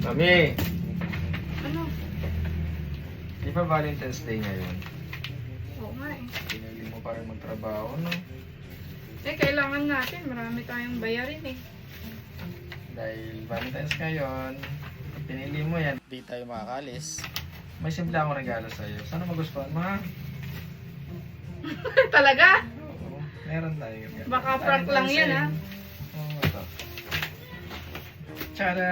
Mami, Ano? di ba Valentine's Day ngayon? Oo nga eh. Pinili mo pa rin magtrabaho, no? Eh, kailangan natin. Marami tayong bayarin eh. Dahil Valentine's ngayon, pinili mo yan. Di tayo makakalis. May simple akong regalo sa'yo. Sana magustuhan mo, ha? Talaga? Oo, meron tayo. Baka prank lang yan, ha? Oo, ito. Tada!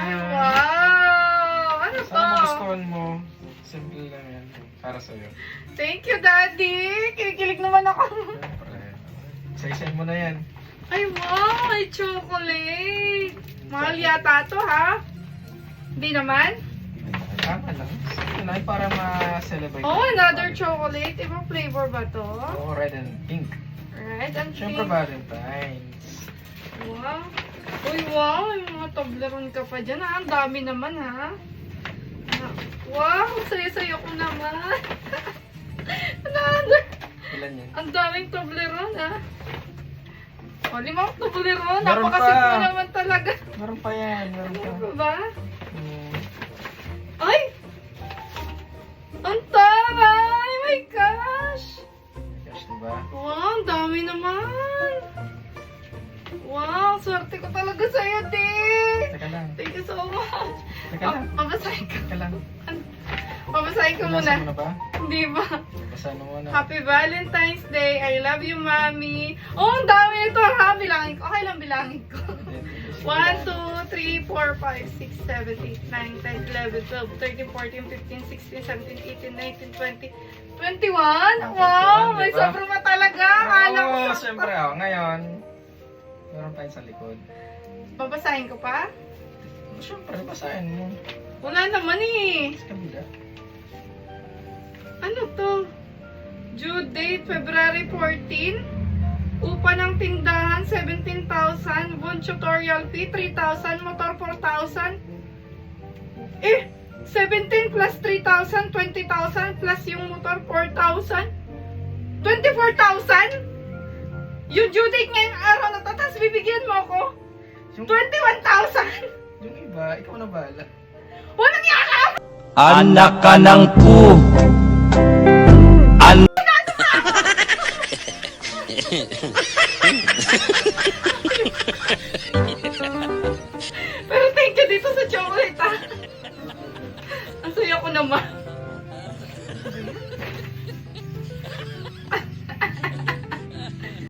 Ay, wow! Ano to? Sana magustuhan mo. Simple lang yan. Para sa'yo. Thank you, Daddy! Kinikilig naman ako. Siyempre. Isa-isay mo na yan. Ay, wow! May chocolate! Mahal yata to, ha? Hindi naman? Tama lang. Ito na para ma-celebrate. Oh, another chocolate. Ibang flavor ba to? Oo, red and pink. Red and Siyempre pink. Valentine's. Wow. Uy, wow. May mga Toblerone ka pa dyan, ha? Ang dami naman, ha? Wow, sayo-sayo ko naman. Another. Ilan yan? Ang daming Toblerone, ha? O, 5 Toblerone. Meron Napakasimple pa. naman talaga. Meron pa yan. Meron pa. Ano ba? Hmm. Ay! Ang taray! My gosh! Gosh, diba? Wow, ang dami naman! Wow, swerte ko talaga sa'yo, Dick! Teka lang. Thank you so much! Teka lang. Pabasahin ko. Teka lang. Pabasahin ko Nasa mo muna. na ba? Hindi ba? Basa mo na. Happy Valentine's Day! I love you, Mommy! Oh, ang dami nito, ha? Bilangin ko. Okay lang bilangin ko. 1, 2, 3, 4, 5, 6, 7, 8, 9, 10, 11, 12, 13, 14, 15, 16, 17, 18, 19, 20, 21? Wow! May Diba? sobrang pa talaga! Akala ko Oo, sakto. siyempre. Oh, ngayon, meron pa yun sa likod. Babasahin ko pa? Siyempre, basahin mo. Wala naman eh. Sa kabila. Ano to? Due date February 14. Upa ng tindahan 17,000. Bond tutorial fee 3,000. Motor 4,000. 17 plus 3,000 20,000 plus yung motor 4,000. 24,000? Yung due date ngayong araw na to, tapos bibigyan mo ako Yung, 21,000. yung iba, ikaw na bahala. Walang yakap! Anak ka ng pu. Pero thank you dito sa chocolate, ha? Ang saya ko naman.